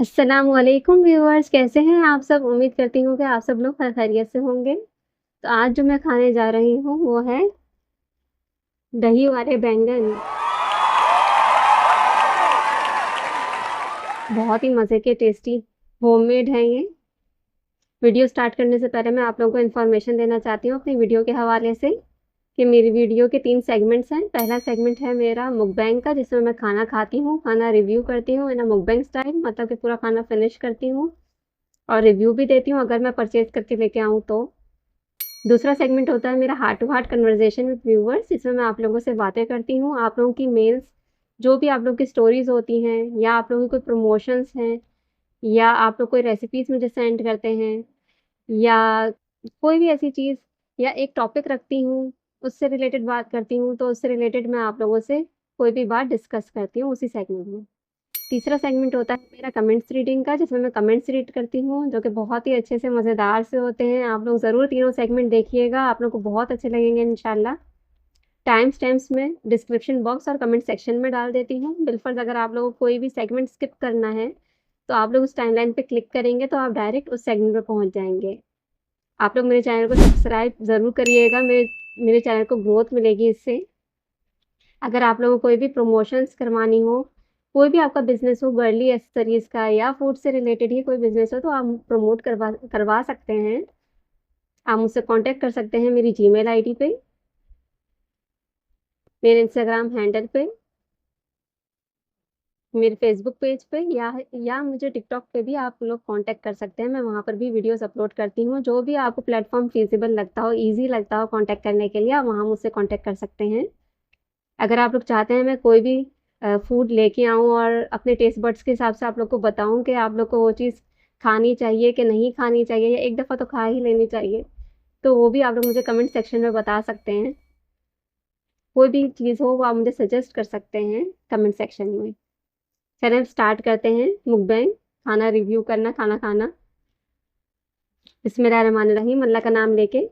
अस्सलामुअलैकुम व्यूअर्स, कैसे हैं आप सब। उम्मीद करती हूँ कि आप सब लोग खैरियत से होंगे। तो आज जो मैं खाने जा रही हूँ वो है दही वाले बैंगन। बहुत ही मज़े के टेस्टी होममेड हैं ये। वीडियो स्टार्ट करने से पहले मैं आप लोगों को इन्फॉर्मेशन देना चाहती हूँ अपनी वीडियो के हवाले से कि मेरी वीडियो के 3 सेगमेंट्स हैं। पहला सेगमेंट है मेरा मुकबैंग का, जिसमें मैं खाना खाती हूँ, खाना रिव्यू करती हूँ इन अ मुकबैंग स्टाइल, मतलब कि पूरा खाना फिनिश करती हूँ और रिव्यू भी देती हूँ अगर मैं परचेज़ करके लेके आऊँ तो। दूसरा सेगमेंट होता है मेरा heart to heart conversation with viewers. इसमें मैं आप लोगों से बातें करती हूँ। आप लोगों की मेल्स, जो भी आप लोगों की स्टोरीज होती हैं, या आप लोगों की कोई प्रमोशंस हैं, या आप लोग कोई रेसिपीज मुझे सेंड करते हैं, या कोई भी ऐसी चीज़, या एक टॉपिक रखती हूँ, उससे रिलेटेड बात करती हूँ, तो उससे रिलेटेड मैं आप लोगों से कोई भी बात डिस्कस करती हूँ उसी सेगमेंट में। तीसरा सेगमेंट होता है मेरा कमेंट्स रीडिंग का, जिसमें मैं कमेंट्स रीड करती हूँ, जो कि बहुत ही अच्छे से मज़ेदार से होते हैं। आप लोग ज़रूर तीनों सेगमेंट देखिएगा, आप लोग को बहुत अच्छे लगेंगे इंशाल्लाह। टाइम स्टैम्प्स में डिस्क्रिप्शन बॉक्स और कमेंट सेक्शन में डाल देती हूँ। बिलफर्ज अगर आप लोगों को कोई भी सेगमेंट स्किप करना है, तो आप लोग उस टाइमलाइन पे क्लिक करेंगे तो आप डायरेक्ट उस सेगमेंट पे पहुँच जाएँगे। आप लोग मेरे चैनल को सब्सक्राइब ज़रूर करिएगा, मेरे चैनल को ग्रोथ मिलेगी इससे। अगर आप लोगों को कोई भी प्रमोशंस करवानी हो, कोई भी आपका बिज़नेस हो, गर्ली एक्सेसरीज़ का या फूड से रिलेटेड ही कोई बिज़नेस हो, तो आप प्रमोट करवा सकते हैं। आप मुझसे कॉन्टैक्ट कर सकते हैं मेरी जीमेल आईडी पे, मेरे इंस्टाग्राम हैंडल पे, मेरे फेसबुक पेज पे, या मुझे टिकटॉक पे भी आप लोग कॉन्टैक्ट कर सकते हैं। मैं वहाँ पर भी वीडियोज़ अपलोड करती हूँ। जो भी आपको प्लेटफ़ॉर्म फ़ीज़िबल लगता हो, ईज़ी लगता हो कॉन्टैक्ट करने के लिए, आप वहाँ मुझसे कॉन्टैक्ट कर सकते हैं। अगर आप लोग चाहते हैं मैं कोई भी फूड लेके आऊँ और अपने टेस्ट बड्स के हिसाब से आप लोग को बताऊँ कि आप लोग को वो चीज़ खानी चाहिए कि नहीं खानी चाहिए, या एक दफ़ा तो खा ही लेनी चाहिए, तो वो भी आप लोग मुझे कमेंट सेक्शन में बता सकते हैं। कोई भी चीज़ हो वो आप मुझे सजेस्ट कर सकते हैं कमेंट सेक्शन में। चलिए अब स्टार्ट करते हैं मुकबैंग, खाना रिव्यू करना, खाना खाना। बिस्मिल्लाहिर्रहमानिर्रहीम, अल्लाह का नाम लेके।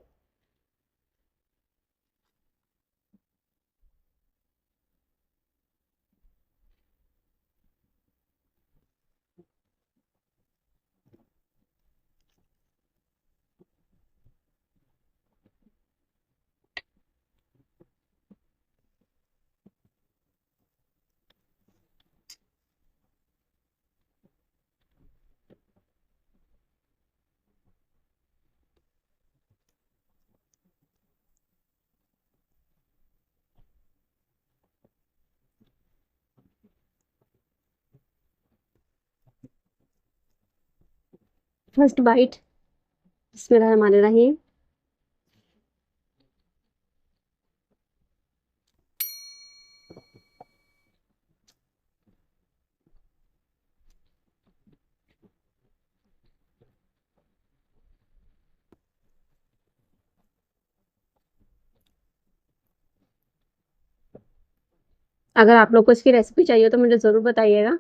First bite. बिस्मिल्लाहिर्रहमानिर्रहीम। अगर आप लोग को इसकी रेसिपी चाहिए तो मुझे ज़रूर बताइएगा।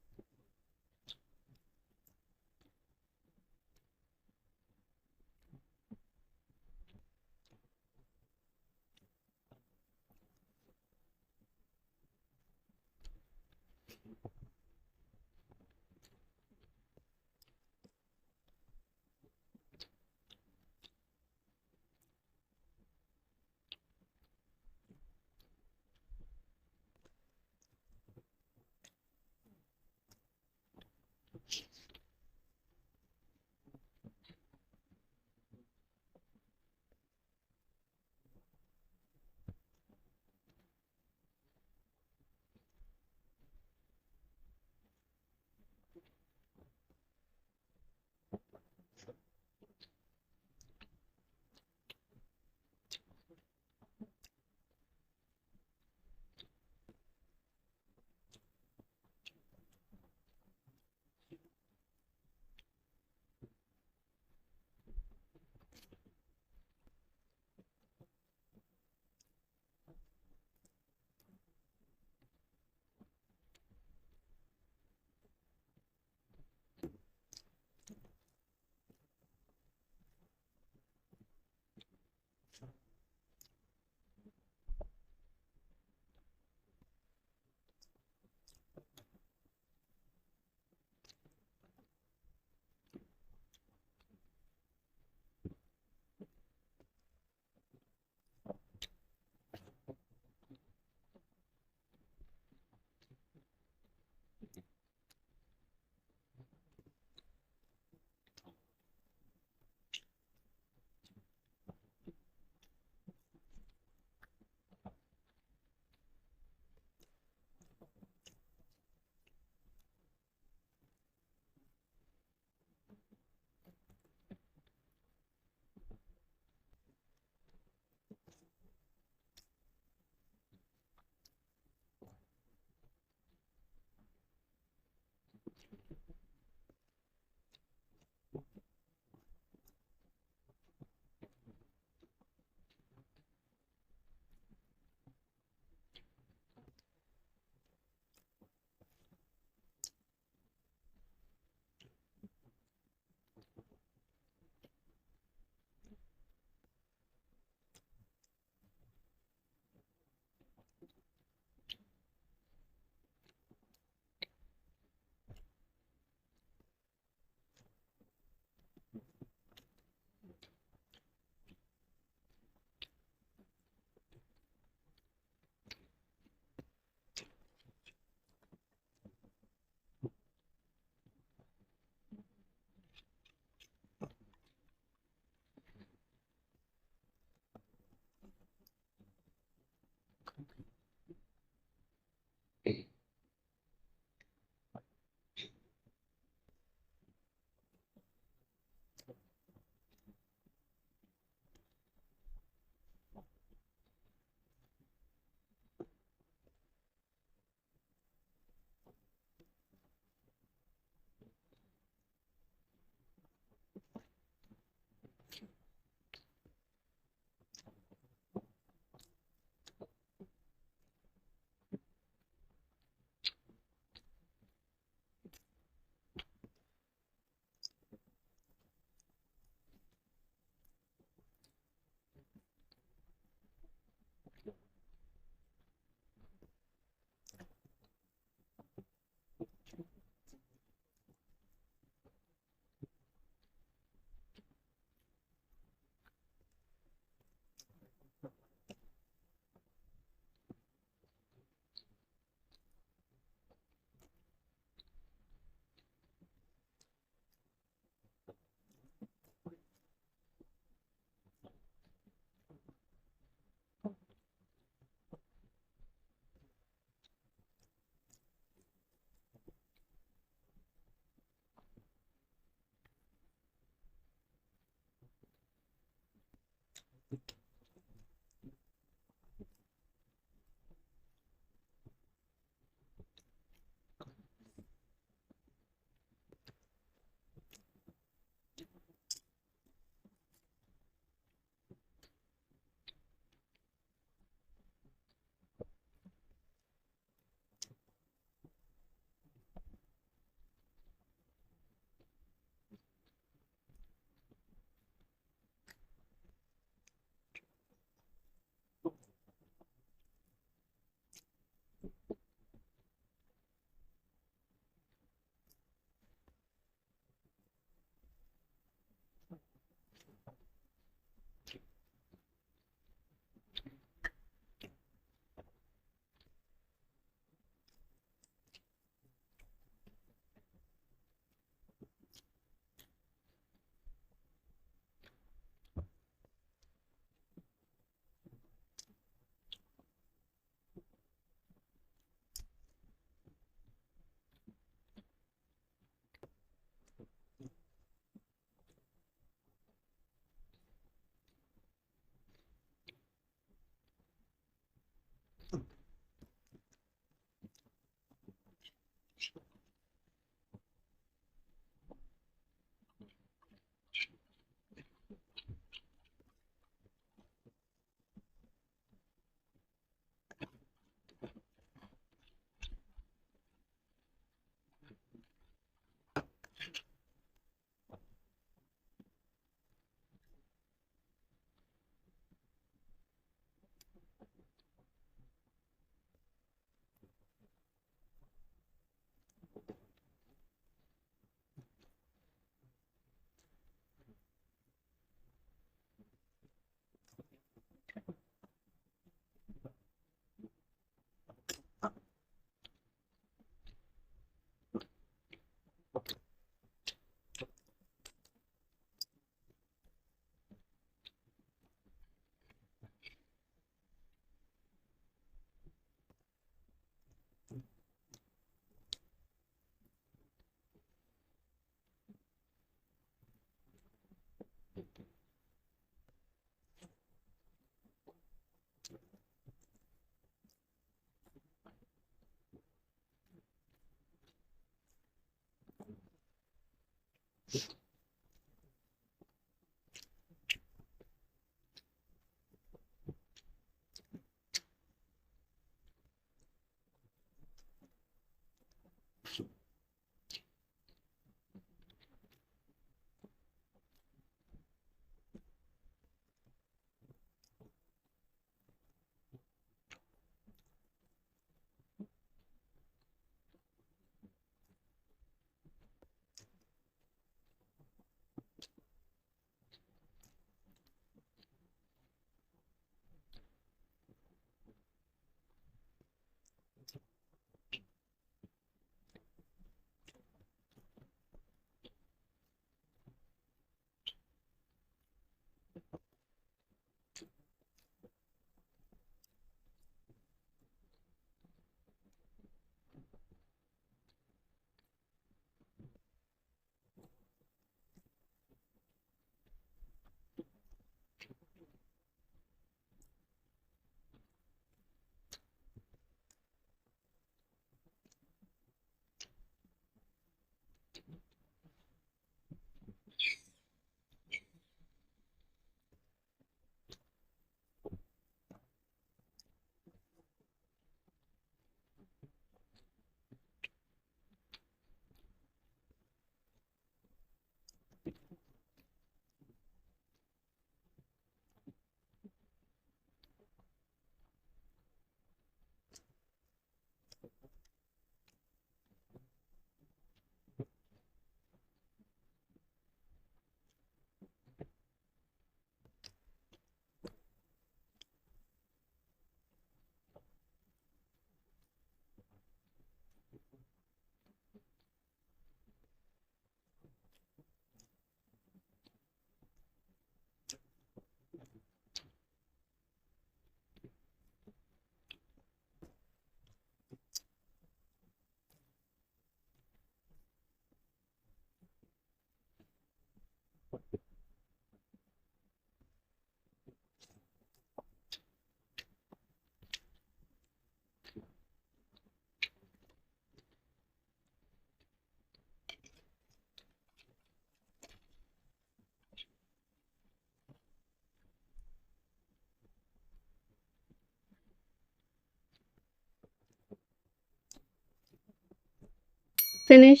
फिनिश।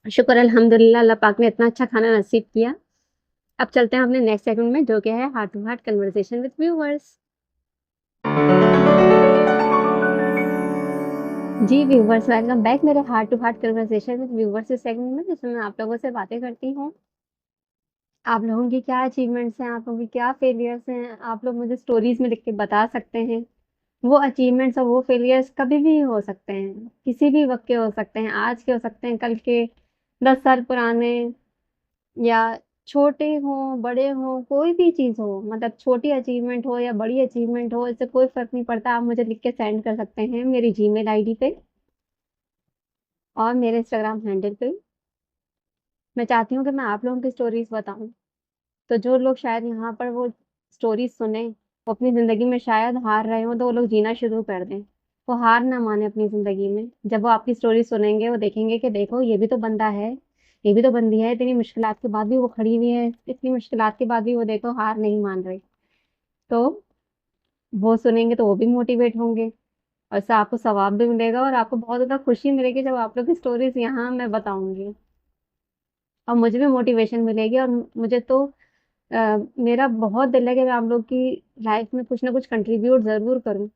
शुक्र अल्हम्दुलिल्लाह, अल्लाह पाक ने इतना अच्छा खाना नसीब किया। अब चलते हैं अपने नेक्स्ट सेगमेंट में, जो कि है heart to heart conversation with viewers. जी व्यूअर्स, वेलकम बैक मेरे heart to heart conversation with viewers इस सेगमेंट में, जिसमें मैं आप लोगों से बातें करती हूँ। आप लोगों की क्या अचीवमेंट्स हैं, आप लोगों की क्या फेलियर्स हैं, आप लोग मुझे स्टोरीज में लिख के बता सकते हैं। वो अचीवमेंट्स और वो फेलियर्स कभी भी हो सकते हैं, किसी भी वक्त के हो सकते हैं, आज के हो सकते हैं, कल के, 10 साल पुराने, या छोटे हों, बड़े हों, कोई भी चीज़ हो, मतलब छोटी अचीवमेंट हो या बड़ी अचीवमेंट हो, इससे कोई फ़र्क नहीं पड़ता। आप मुझे लिख के सेंड कर सकते हैं मेरी जीमेल आईडी पे और मेरे इंस्टाग्राम हैंडल पे। मैं चाहती हूँ कि मैं आप लोगों की स्टोरीज़ बताऊँ, तो जो लोग शायद यहाँ पर वो स्टोरीज़ सुनें, वो अपनी ज़िंदगी में शायद हार रहे हों, तो वो लोग जीना शुरू कर दें। वो हार ना मानें अपनी ज़िंदगी में। जब वो आपकी स्टोरी सुनेंगे, वो देखेंगे कि देखो ये भी तो बंदा है, ये भी तो बंदी है, इतनी मुश्किलात के बाद भी वो खड़ी हुई है, इतनी मुश्किलात के बाद भी वो देखो हार नहीं मान रही। तो वो सुनेंगे तो वो भी मोटिवेट होंगे, और इससे आपको सवाब भी मिलेगा और आपको बहुत ज़्यादा खुशी मिलेगी जब आप लोग की स्टोरीज़ यहाँ मैं बताऊँगी। और मुझे भी मोटिवेशन मिलेगी, और मुझे तो मेरा बहुत दिल है कि मैं आप लोग की लाइफ में कुछ ना कुछ कंट्रीब्यूट ज़रूर करूँ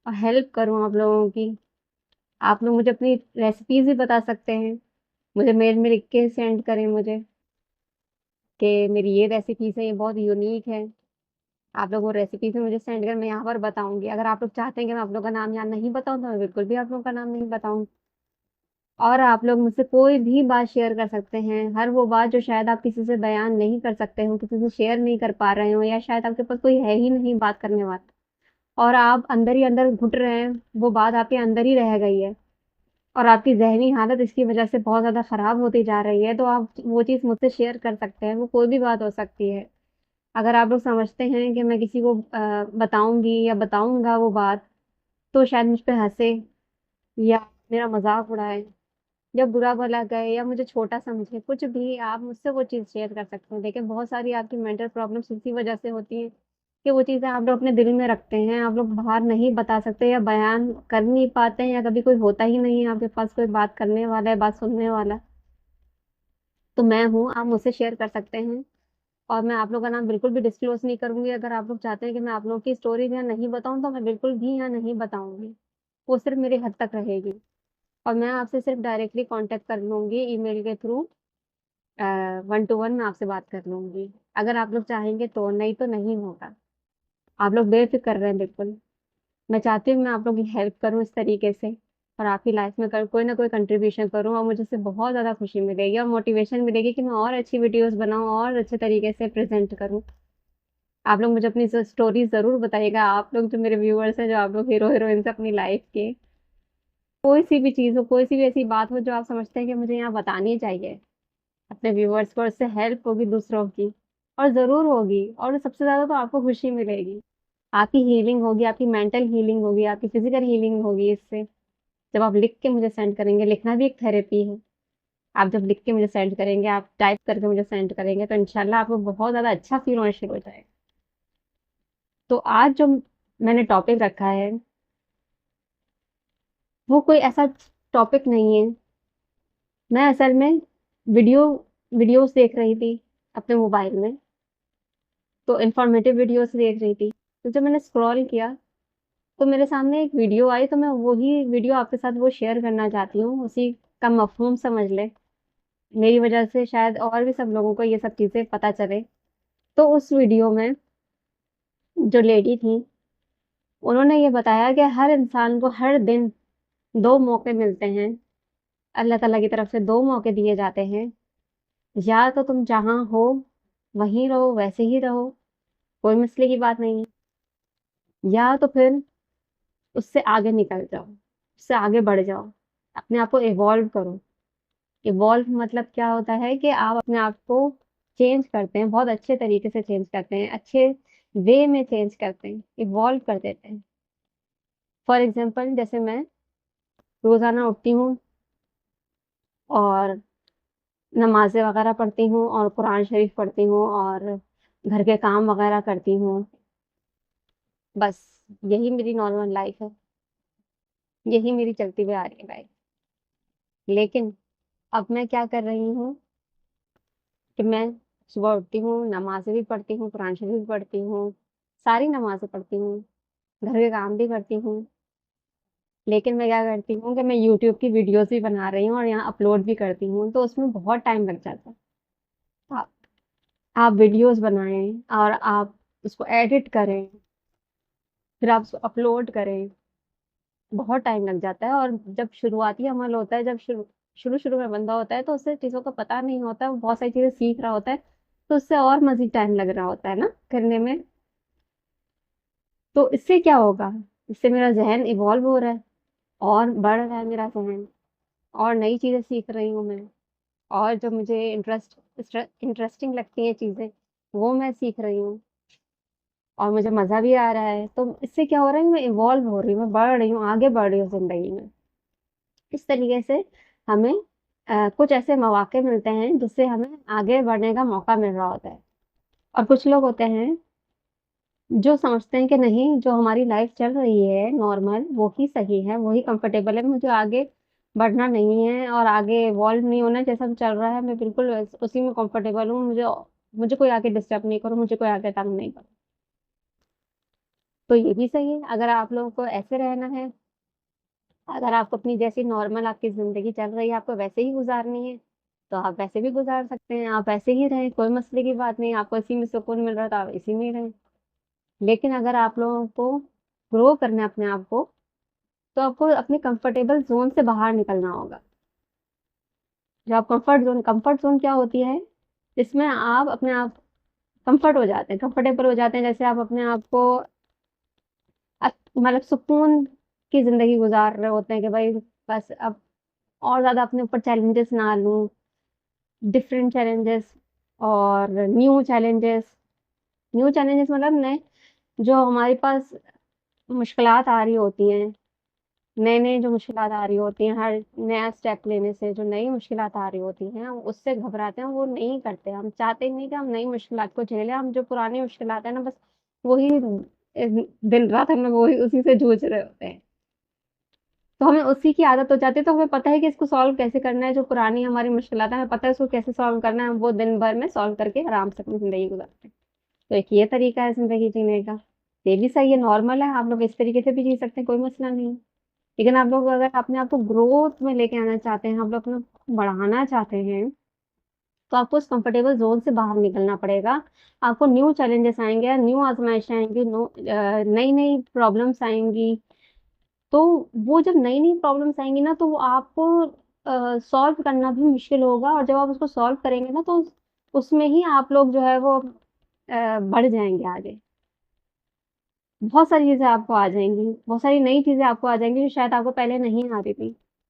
और हेल्प करूँ आप लोगों की। आप लोग मुझे अपनी रेसिपीज़ भी बता सकते हैं, मुझे मेल में लिख के सेंड करें मुझे कि मेरी ये रेसिपीज़ है, ये बहुत यूनिक है। आप लोग वो रेसिपीज़ भी मुझे सेंड करें, मैं यहाँ पर बताऊँगी। अगर आप लोग चाहते हैं कि मैं आप लोग का नाम यहाँ नहीं बताऊँ, तो मैं बिल्कुल भी आप लोगों का नाम नहीं बताऊँ। और आप लोग मुझसे कोई भी बात शेयर कर सकते हैं, हर वो बात जो शायद आप किसी से बयान नहीं कर सकते हो, किसी से शेयर नहीं कर पा रहे हो, या शायद आपके पास कोई है ही नहीं बात करने वाला, और आप अंदर ही अंदर घुट रहे हैं, वो बात आपके अंदर ही रह गई है और आपकी ज़हनी हालत इसकी वजह से बहुत ज़्यादा ख़राब होती जा रही है, तो आप वो चीज़ मुझसे शेयर कर सकते हैं। वो कोई भी बात हो सकती है। अगर आप लोग समझते हैं कि मैं किसी को बताऊँगी या बताऊँगा वो बात, तो शायद मुझ पे हँसे या मेरा मज़ाक उड़ाए या बुरा भला कहे या मुझे छोटा समझे, कुछ भी आप मुझसे वो चीज़ शेयर कर सकते हैं। देखिए बहुत सारी आपकी मेंटल प्रॉब्लम्स इसी वजह से होती हैं कि वो चीज़ें आप लोग अपने दिल में रखते हैं, आप लोग बाहर नहीं बता सकते या बयान कर नहीं पाते हैं या कभी कोई होता ही नहीं है आपके पास कोई बात करने वाला है, बात सुनने वाला। तो मैं हूँ, आप मुझसे शेयर कर सकते हैं और मैं आप लोग का नाम बिल्कुल भी डिस्क्लोज़ नहीं करूँगी। अगर आप लोग चाहते हैं कि मैं आप लोगों की स्टोरीज़ यहाँ नहीं बताऊँ, तो मैं बिल्कुल भी यहाँ नहीं बताऊँगी। वो सिर्फ़ मेरी हद तक रहेगी और मैं आपसे सिर्फ़ डायरेक्टली कॉन्टैक्ट कर लूँगी ईमेल के थ्रू। 1 टू 1 मैं आपसे बात कर लूँगी। अगर आप लोग चाहेंगे तो, नहीं तो नहीं होगा। आप लोग बेफ़िक्र रहें बिल्कुल। मैं चाहती हूँ मैं आप लोगों की हेल्प करूँ इस तरीके से और आपकी लाइफ़ में कोई ना कोई कंट्रीब्यूशन करूँ और मुझे इससे बहुत ज़्यादा खुशी मिलेगी और मोटिवेशन मिलेगी कि मैं और अच्छी वीडियोज़ बनाऊँ और अच्छे तरीके से प्रेज़ेंट करूँ। आप लोग मुझे अपनी स्टोरी ज़रूर बताइएगा, आप लोग जो मेरे व्यूअर्स हैं, जो आप लोग हीरो-हीरोइन्स अपनी लाइफ़ के, कोई-सी भी चीज़ हो, कोई-सी भी ऐसी बात हो जो आप समझते हैं कि मुझे यहाँ बतानी चाहिए अपने व्यूअर्स को, इससे हेल्प होगी दूसरों की और ज़रूर होगी और सबसे ज़्यादा तो आपको खुशी मिलेगी। आपकी हीलिंग होगी, आपकी मेंटल हीलिंग होगी, आपकी फिज़िकल हीलिंग होगी इससे। जब आप लिख के मुझे सेंड करेंगे, लिखना भी एक थेरेपी है। आप जब लिख के मुझे सेंड करेंगे, आप टाइप करके मुझे सेंड करेंगे, तो इंशाल्लाह आपको बहुत ज़्यादा अच्छा फ़ील होना शुरू हो जाएगा। तो आज जो मैंने टॉपिक रखा है, वो कोई ऐसा टॉपिक नहीं है। मैं असल में वीडियो वीडियोज़ देख रही थी अपने मोबाइल में, तो इन्फॉर्मेटिव वीडियोज़ देख रही थी। तो जब मैंने स्क्रॉल किया, तो मेरे सामने एक वीडियो आई, तो मैं वही वीडियो आपके साथ वो शेयर करना चाहती हूँ। उसी का मफ़हूम समझ लें। मेरी वजह से शायद और भी सब लोगों को ये सब चीज़ें पता चले। तो उस वीडियो में जो लेडी थी, उन्होंने ये बताया कि हर इंसान को हर दिन 2 मौके मिलते हैं। अल्लाह ताला की तरफ से 2 मौके दिए जाते हैं। या तो तुम जहाँ हो, वहीं रहो, वैसे ही रहो, कोई मसले की बात नहीं है। या तो फिर उससे आगे निकल जाओ, उससे आगे बढ़ जाओ, अपने आप को इवॉल्व करो। इवॉल्व मतलब क्या होता है कि आप अपने आप को चेंज करते हैं, बहुत अच्छे तरीके से चेंज करते हैं, अच्छे वे में चेंज करते हैं, इवॉल्व कर देते हैं। फॉर एग्ज़ाम्पल जैसे मैं रोज़ाना उठती हूँ और नमाज़ें वग़ैरह पढ़ती हूँ और कुरान शरीफ पढ़ती हूँ और घर के काम वग़ैरह करती हूँ। बस यही मेरी नॉर्मल लाइफ़ है, यही मेरी चलती हुई आ रही है लाइफ़। लेकिन अब मैं क्या कर रही हूँ कि मैं सुबह उठती हूँ, नमाज़ें भी पढ़ती हूँ, कुरान शरीफ भी पढ़ती हूँ, सारी नमाज़ें पढ़ती हूँ, घर के काम भी करती हूँ। लेकिन मैं क्या करती हूँ कि मैं यूट्यूब की वीडियोज़ भी बना रही हूँ और यहाँ अपलोड भी करती हूँ, तो उसमें बहुत टाइम लग जाता है। आप आप वीडियोज़ बनाएँ और आप उसको एडिट करें, फिर आप उसको अपलोड करें, बहुत टाइम लग जाता है और जब शुरुआती अमल होता है, जब शुरू-शुरू में बंदा होता है, तो उसे चीज़ों का पता नहीं होता है, वो बहुत सारी चीज़ें सीख रहा होता है, तो उससे और मज़ीद टाइम लग रहा होता है ना करने में। तो इससे क्या होगा? इससे मेरा ज़हन इवॉल्व हो रहा है और बढ़ रहा है मेरा ज़हन और नई चीज़ें सीख रही हूँ मैं और जो मुझे इंटरेस्टिंग लगती हैं चीज़ें, वो मैं सीख रही हूँ और मुझे मज़ा भी आ रहा है। तो इससे क्या हो रहा है मैं इवॉल्व हो रही हूँ, मैं बढ़ रही हूँ, आगे बढ़ रही हूँ ज़िंदगी में। इस तरीके से हमें कुछ ऐसे मौके मिलते हैं जिससे हमें आगे बढ़ने का मौका मिल रहा होता है। और कुछ लोग होते हैं जो समझते हैं कि नहीं जो हमारी लाइफ चल रही है नॉर्मल वो ही सही है, वही कंफर्टेबल है, मुझे आगे बढ़ना नहीं है और आगे इवॉल्व नहीं होना है, जैसा भी चल रहा है मैं बिल्कुल उसी में कंफर्टेबल हूँ, मुझे मुझे कोई आगे डिस्टर्ब नहीं करो, मुझे कोई आगे तंग नहीं करो। तो ये भी सही है, अगर आप लोगों को ऐसे रहना है, अगर आपको अपनी जैसी नॉर्मल आपकी ज़िंदगी चल रही है, आपको वैसे ही गुज़ारनी है, तो आप वैसे भी गुज़ार सकते हैं, आप वैसे ही रहें, कोई मसले की बात नहीं, आपको इसी में सुकून मिल रहा है तो आप इसी में ही रहें। लेकिन अगर आप लोगों को ग्रो करना है अपने आप को, तो आपको अपने कंफर्टेबल ज़ोन से बाहर निकलना होगा। जो आप कंफर्ट ज़ोन क्या होती है? जिसमें आप अपने आप कंफर्ट हो जाते हैं, कंफर्टेबल हो जाते हैं, जैसे आप अपने आप को मतलब सुकून की ज़िंदगी गुज़ार रहे होते हैं कि भई बस अब और ज़्यादा अपने ऊपर चैलेंजेस ना लूँ, डिफरेंट चैलेंजेस और न्यू चैलेंजेस मतलब नए जो हमारे पास मुश्किलात आ रही होती हैं, नए-नए जो मुश्किलात आ रही होती हैं, हर नया स्टेप लेने से जो नई मुश्किलात आ रही होती हैं, उससे घबराते हैं, वो नहीं करते। हम चाहते ही नहीं कि हम नई मुश्किलात को झेलें, हम जो पुरानी मुश्किलात है ना बस वही दिन-रात हम लोग वही उसी से जूझ रहे होते हैं। तो हमें उसी की आदत हो जाती है, तो हमें पता है कि इसको सॉल्व कैसे करना है, जो पुरानी हमारी मुश्किलात है, हमें पता है उसको कैसे सॉल्व करना है, हम वो दिन भर में सॉल्व करके आराम से अपनी ज़िंदगी गुज़ारते हैं। तो एक ये तरीका है ज़िंदगी जीने का, ये भी सही है, नॉर्मल है, आप लोग इस तरीके से भी जी सकते हैं, कोई मसला नहीं है। लेकिन आप लोग अगर अपने आप को ग्रोथ में लेके आना चाहते हैं, आप लोग अपना बढ़ाना चाहते हैं, तो आपको उस कंफर्टेबल ज़ोन से बाहर निकलना पड़ेगा। आपको न्यू चैलेंजेस आएँगे, न्यू आज़माइशें आएँगी, नई-नई प्रॉब्लम्स आएँगी। तो वो जब नई-नई प्रॉब्लम्स आएँगी ना, तो वो आपको सॉल्व करना भी मुश्किल होगा और जब आप उसको सॉल्व करेंगे ना, तो उसमें ही आप लोग जो है वो बढ़ जाएँगे आगे। बहुत सारी चीज़ें आपको आ जाएँगी, बहुत सारी नई चीज़ें आपको आ जाएँगी जो शायद आपको पहले नहीं आती थी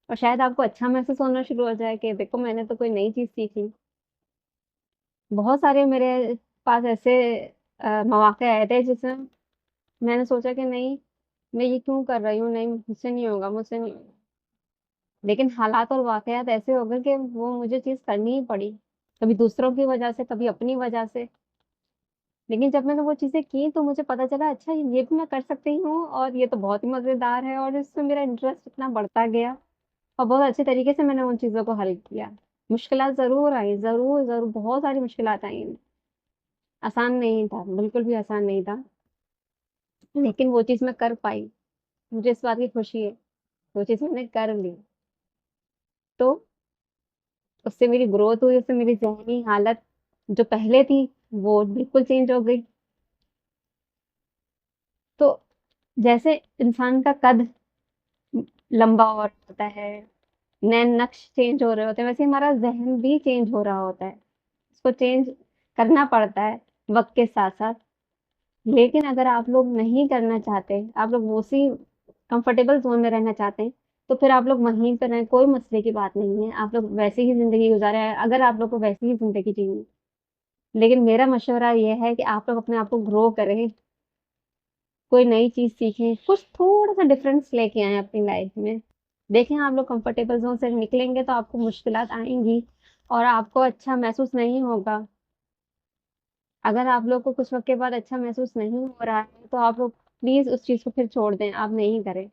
और शायद आपको अच्छा महसूस होना शुरू हो जाए कि देखो मैंने तो कोई नई चीज़ सीखी। बहुत सारे मेरे पास ऐसे मौक़े आए थे जिसमें मैंने सोचा कि नहीं, मैं ये क्यों कर रही हूँ? नहीं, मुझसे नहीं होगा, मुझसे नहीं होगा। लेकिन हालात और वाक़यात ऐसे हो गए कि वो मुझे चीज़ करनी ही पड़ी। कभी दूसरों की वजह से, कभी अपनी वजह से। लेकिन जब मैंने वो चीज़ें की तो मुझे पता चला अच्छा ये भी मैं कर सकती हूँ और ये तो बहुत ही मज़ेदार है और इसमें मेरा इंटरेस्ट इतना बढ़ता गया और बहुत अच्छे तरीके से मैंने उन चीज़ों को हल किया। मुश्किलात ज़रूर आई, ज़रूर बहुत सारी मुश्किलात आई। आसान नहीं था, बिल्कुल भी आसान नहीं था। लेकिन वो चीज़ मैं कर पाई। मुझे इस बात की खुशी है, वो चीज़ मैंने कर ली। तो उससे मेरी ग्रोथ हुई, उससे मेरी ज़हनी हालत जो पहले थी, वो बिल्कुल चेंज हो गई। तो जैसे इंसान का कद लंबा हो रहा होता है, नैन-नक्श चेंज हो रहे होते हैं, वैसे हमारा ज़हन भी चेंज हो रहा होता है। उसको चेंज करना पड़ता है वक़्त के साथ-साथ। लेकिन अगर आप लोग नहीं करना चाहते, आप लोग उसी कंफर्टेबल ज़ोन में रहना चाहते हैं, तो फिर आप लोग वहीं पे रहें, कोई मसले की बात नहीं है। आप लोग वैसे ही ज़िंदगी गुज़ारें अगर आप लोग को वैसी ही ज़िंदगी जीनी है। लेकिन मेरा मशवरा ये है कि आप लोग अपने आप को ग्रो करें, कोई नई चीज़ सीखें, कुछ थोड़ा-सा डिफरेंस लेके आएँ अपनी लाइफ में। देखें आप लोग कंफर्टेबल ज़ोन से निकलेंगे तो आपको मुश्किलात आएँगी और आपको अच्छा महसूस नहीं होगा। अगर आप लोग को कुछ वक़्त के बाद अच्छा महसूस नहीं हो रहा है, तो आप लोग प्लीज़ उस चीज़ को फिर छोड़ दें, आप नहीं करें।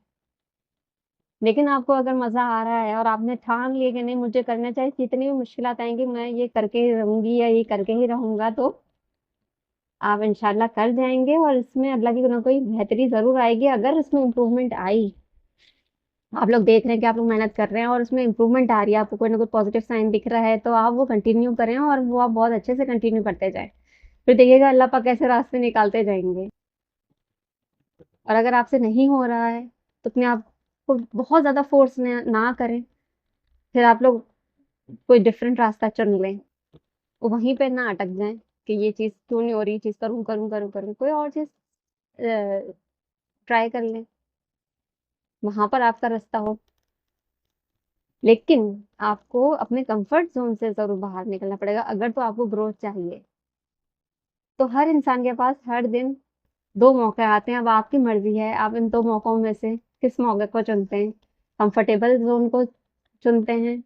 लेकिन आपको अगर मज़ा आ रहा है और आपने ठान लिया कि नहीं मुझे करना चाहिए, जितनी भी मुश्किलात आएँगी मैं ये करके ही रहूँगी या ये करके ही रहूँगा, तो आप इंशाल्लाह कर जाएँगे और इसमें अल्लाह की ना कोई बेहतरी ज़रूर आएगी। अगर इसमें इम्प्रूवमेंट आई, आप लोग देख रहे हैं कि आप लोग मेहनत कर रहे हैं और उसमें इम्प्रूवमेंट आ रही है, आपको कोई ना कोई पॉज़िटिव साइन दिख रहा है, तो आप वो कंटिन्यू करें और वो आप बहुत अच्छे से कंटिन्यू करते जाएँ। फिर देखिएगा अल्लाह पाक ऐसे रास्ते निकालते जाएँगे। और अगर आपसे नहीं हो रहा है, तो अपने आप को बहुत ज़्यादा फ़ोर्स ना करें। फिर आप लोग कोई डिफरेंट रास्ता चुन लें। वहीं पे ना अटक जाएँ कि ये चीज़ क्यों नहीं हो रही, ये चीज़ करूँ। कोई और चीज़ ट्राई कर लें, वहाँ पर आपका रास्ता हो। लेकिन आपको अपने कम्फर्ट ज़ोन से ज़रूर बाहर निकलना पड़ेगा अगर तो आपको ग्रोथ चाहिए। तो हर इंसान के पास हर दिन 2 मौके आते हैं, अब आपकी मर्ज़ी है, आप इन 2 मौकों में से किस मौके को चुनते हैं? कम्फर्टेबल ज़ोन को चुनते हैं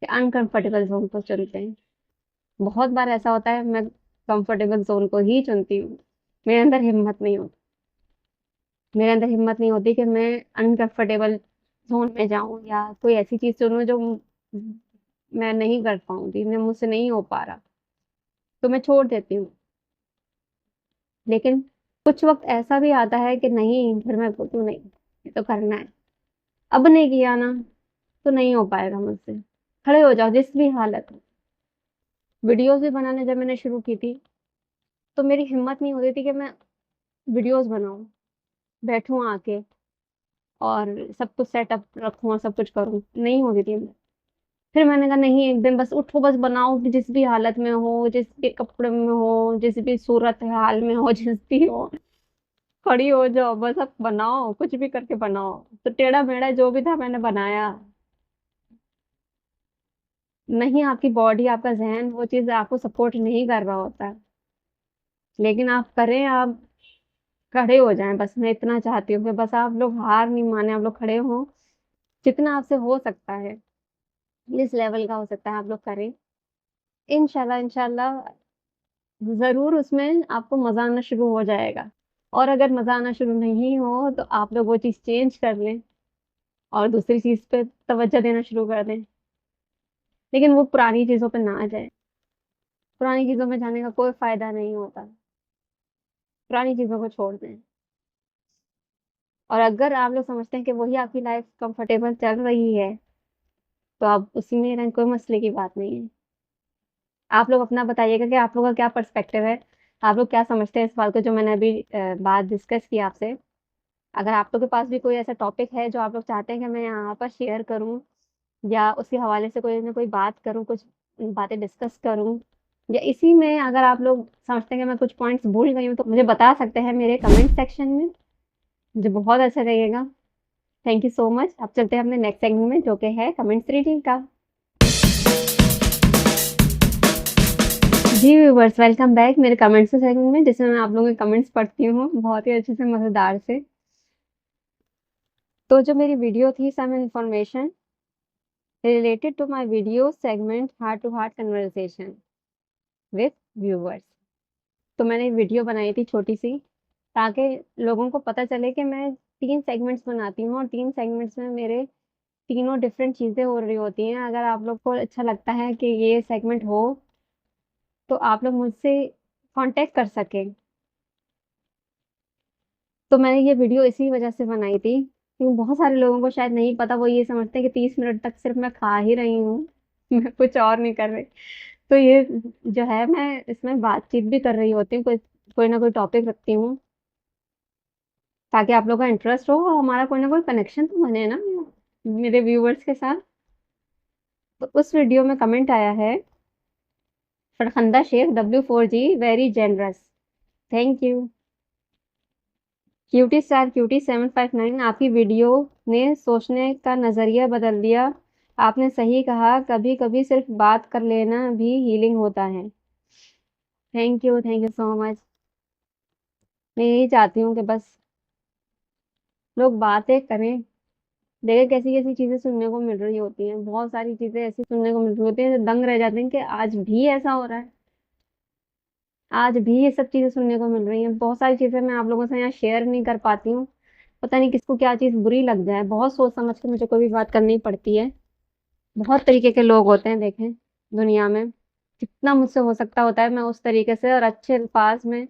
या अनकम्फर्टेबल ज़ोन को चुनते हैं? बहुत बार ऐसा होता है मैं कम्फर्टेबल ज़ोन को ही चुनती हूँ। मेरे अंदर हिम्मत नहीं होती। मेरे अंदर हिम्मत नहीं होती कि मैं अनकम्फर्टेबल ज़ोन में जाऊँ या कोई ऐसी चीज़ चुनूँ जो मैं नहीं कर पाऊँगी, मैं मुझसे नहीं हो पा रहा, तो मैं छोड़ देती हूँ। लेकिन कुछ वक़्त ऐसा भी आता है कि नहीं, फिर मैं बोलती हूँ नहीं, ये तो करना है। अब नहीं किया ना, तो नहीं हो पाएगा मुझसे। खड़े हो जाओ जिस भी हालत में। वीडियोज़ भी बनाना जब मैंने शुरू की थी, तो मेरी हिम्मत नहीं होती थी कि मैं वीडियोज़ बनाऊँ, बैठूँ आके और सब कुछ सेटअप रखूँ और सब कुछ करूँ, नहीं होती थी। फिर मैंने कहा नहीं एक दिन बस उठो बस बनाओ जिस भी हालत में हो, जिस भी कपड़े में हो, जिस भी सूरत-हाल में हो, जिस भी हो, खड़ी हो जाओ बस अब बनाओ, कुछ भी करके बनाओ। तो टेढ़ा-मेढ़ा जो भी था मैंने बनाया। नहीं आपकी बॉडी, आपका ज़हन वो चीज़ आपको सपोर्ट नहीं कर रहा होता है। लेकिन आप करें, आप खड़े हो जाएँ बस मैं इतना चाहती हूँ कि बस आप लोग हार नहीं मानें, आप लोग खड़े हों जितना आपसे हो सकता है, जिस लेवल का हो सकता है आप लोग करें। इंशाल्लाह इंशाल्लाह ज़रूर उसमें आपको मज़ा आना शुरू हो जाएगा। और अगर मज़ा आना शुरू नहीं हो तो आप लोग वो चीज़ चेंज कर लें और दूसरी चीज़ पे तवज्जो देना शुरू कर दें। लेकिन वो पुरानी चीज़ों पे ना जाएँ। पुरानी चीज़ों में जाने का कोई फ़ायदा नहीं होता। पुरानी चीज़ों को छोड़ दें। और अगर आप लोग समझते हैं कि वही आपकी लाइफ़ कंफर्टेबल चल रही है, तो आप उसी में रहें, कोई मसले की बात नहीं है। आप लोग अपना बताइएगा कि आप लोगों का क्या पर्सपेक्टिव है? आप लोग क्या समझते हैं इस बात को जो मैंने अभी बात डिस्कस की आपसे? अगर आप लोग के पास भी कोई ऐसा टॉपिक है जो आप लोग चाहते हैं कि मैं यहाँ पर शेयर करूँ या उसके हवाले से कोई ना कोई बात करूँ, कुछ बातें डिस्कस करूँ या इसी में अगर आप लोग समझते हैं कि मैं कुछ पॉइंट्स भूल गई हूँ, तो मुझे बता सकते हैं मेरे कमेंट सेक्शन में। मुझे बहुत अच्छा लगेगा। Thank you so much. अब चलते हैं अपने नेक्स्ट सेगमेंट में जो कि है कमेंट्स रीडिंग का। जी व्यूअर्स, वेलकम बैक मेरे कमेंट्स के सेगमेंट में जिसमें मैं आप लोगों के कमेंट्स पढ़ती हूँ बहुत ही अच्छे से, मज़ेदार से। तो जो मेरी वीडियो थी some information related to my video segment heart to heart conversation with viewers. तो मैंने एक वीडियो बनाई थी छोटी-सी ताकि लोगों को पता चले कि मैं 3 सेगमेंट्स बनाती हूँ और 3 सेगमेंट्स में मेरे तीनों डिफरेंट चीज़ें हो रही होती हैं। अगर आप लोग को अच्छा लगता है कि ये सेगमेंट हो, तो आप लोग मुझसे कॉन्टैक्ट कर सकें। तो मैंने ये वीडियो इसी वजह से बनाई थी क्योंकि बहुत सारे लोगों को शायद नहीं पता, वो ये समझते हैं कि 30 मिनट तक सिर्फ़ मैं खा ही रही हूँ, मैं कुछ और नहीं कर रही। तो ये जो है मैं इसमें बातचीत भी कर रही होती हूँ, कोई कोई ना कोई टॉपिक रखती हूँ, ताकि आप लोगों का इंटरेस्ट हो और हमारा कोई ना कोई कनेक्शन तो बने ना मेरे व्यूअर्स के साथ। तो उस वीडियो में कमेंट आया है, Farkhanda Shaikh W4G very generous, thank you. QT star QT 759 आपकी वीडियो ने सोचने का नज़रिया बदल दिया। आपने सही कहा, कभी-कभी सिर्फ बात कर लेना भी हीलिंग होता है। Thank you so much. मैं यही चाहती हूँ कि बस लोग बातें करें। देखिए कैसी-कैसी चीज़ें सुनने को मिल रही होती हैं। बहुत सारी चीज़ें ऐसी सुनने को मिल रही होती हैं जो दंग रह जाते हैं कि आज भी ऐसा हो रहा है। आज भी ये सब चीज़ें सुनने को मिल रही हैं। बहुत सारी चीज़ें मैं आप लोगों से यहाँ शेयर नहीं कर पाती हूँ। पता नहीं किसको क्या चीज़ बुरी लग जाए। बहुत सोच समझ के मुझे कोई भी बात करनी पड़ती है। बहुत तरीके के लोग होते हैं देखें दुनिया में। जितना मुझसे हो सकता होता है मैं उस तरीके से और अच्छे अल्फाज़ में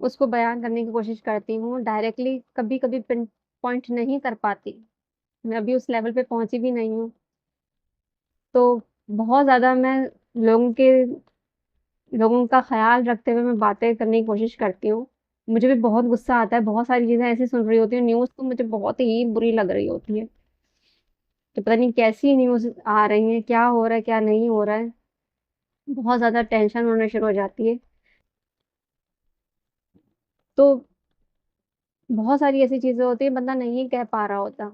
उसको बयान करने की कोशिश करती हूँ। डायरेक्टली कभी-कभी पिन पॉइंट नहीं कर पाती। मैं अभी उस लेवल पे पहुँची भी नहीं हूँ। तो बहुत ज़्यादा मैं लोगों का ख़्याल रखते हुए मैं बातें करने की कोशिश करती हूँ। मुझे भी बहुत गुस्सा आता है, बहुत सारी चीज़ें ऐसी सुन रही होती हूँ, न्यूज़ तो मुझे बहुत ही बुरी लग रही होती है। कि पता नहीं कैसी न्यूज़ आ रही हैं, क्या हो रहा है, क्या नहीं हो रहा है। बहुत ज़्यादा टेंशन होने शुरू हो जाती है। तो बहुत सारी ऐसी चीज़ें होती हैं बंदा नहीं कह पा रहा होता।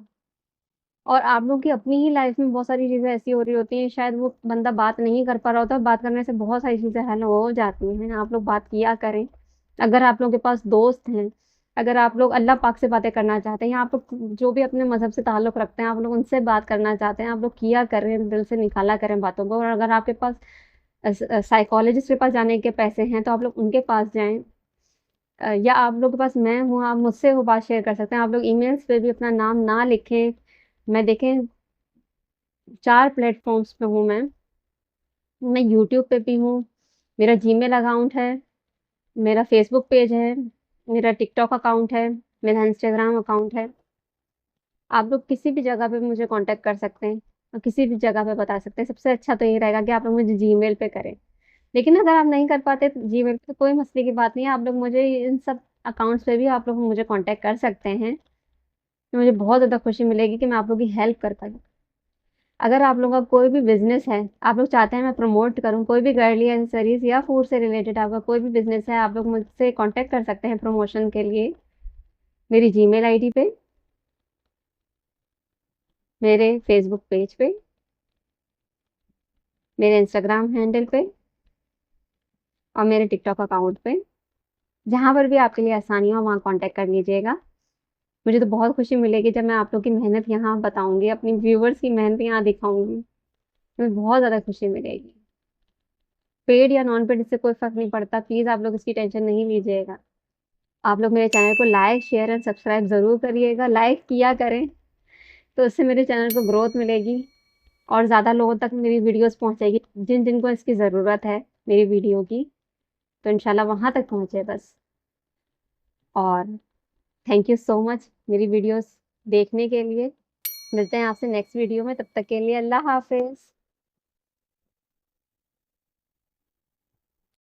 और आप लोगों की अपनी ही लाइफ़ में बहुत सारी चीज़ें ऐसी हो रही होती हैं, शायद वो बंदा बात नहीं कर पा रहा होता, बात करने से बहुत सारी चीज़ें हल हो जाती हैं। आप लोग बात किया करें। अगर आप लोगों के पास दोस्त हैं, अगर आप लोग अल्लाह पाक से बातें करना चाहते हैं या आप लोग जो भी अपने मज़हब से ताल्लुक़ रखते हैं, आप लोग उनसे बात करना चाहते हैं, आप लोग किया करें, दिल से निकाला करें बातों को। और अगर आपके पास साइकोलॉजिस्ट के पास जाने के पैसे हैं, तो आप लोग उनके पास जाएँ। या आप लोगों के पास मैं हूँ, आप मुझसे वो बात शेयर कर सकते हैं। आप लोग ईमेल्स पे भी अपना नाम ना लिखें। मैं देखें 4 प्लेटफ़ॉर्म्स पे हूँ मैं। मैं यूट्यूब पे भी हूँ, मेरा जीमेल अकाउंट है, मेरा फ़ेसबुक पेज है, मेरा टिकटॉक अकाउंट है, मेरा इंस्टाग्राम अकाउंट है। आप लोग किसी भी जगह पे मुझे कॉन्टैक्ट कर सकते हैं और किसी भी जगह पे बता सकते हैं। सबसे अच्छा तो ये रहेगा कि आप लोग मुझे जीमेल पे करें। लेकिन अगर आप नहीं कर पाते तो जीमेल पे कोई मसले की बात नहीं है। आप लोग मुझे इन सब अकाउंट्स पे भी आप लोग मुझे कॉन्टैक्ट कर सकते हैं। तो मुझे बहुत ज़्यादा खुशी मिलेगी कि मैं आप लोगों की हेल्प कर पाई। अगर आप लोगों का कोई भी बिज़नेस है, आप लोग चाहते हैं मैं प्रमोट करूँ, कोई भी गर्ली एक्सेसरीज़ या फूड से रिलेटेड आपका कोई भी बिज़नेस है, आप लोग मुझसे कॉन्टैक्ट कर सकते हैं प्रमोशन के लिए, मेरी जीमेल आईडी पे, मेरे फ़ेसबुक पेज पे, मेरे इंस्टाग्राम हैंडल पे और मेरे टिकटॉक अकाउंट पे। जहाँ पर भी आपके लिए आसानी हो वहाँ कॉन्टैक्ट कर लीजिएगा। मुझे तो बहुत खुशी मिलेगी जब मैं आप लोग की मेहनत यहाँ बताऊँगी, अपनी व्यूअर्स की मेहनत यहाँ दिखाऊँगी, मुझे बहुत ज़्यादा खुशी मिलेगी। पेड या नॉन पेड इससे कोई फ़र्क नहीं पड़ता, प्लीज़ आप लोग इसकी टेंशन नहीं लीजिएगा। आप लोग मेरे चैनल को लाइक, शेयर एंड सब्सक्राइब ज़रूर करिएगा, लाइक किया करें, तो उससे मेरे चैनल को ग्रोथ मिलेगी और ज़्यादा लोगों तक मेरी वीडियोज़ पहुँचेगी, जिनको इसकी ज़रूरत है मेरी वीडियो की, तो इंशाल्लाह वहाँ तक पहुँचे बस। और थैंक यू सो मच मेरी वीडियोज़ देखने के लिए। मिलते हैं आपसे नेक्स्ट वीडियो में, तब तक के लिए अल्लाह हाफ़िज़।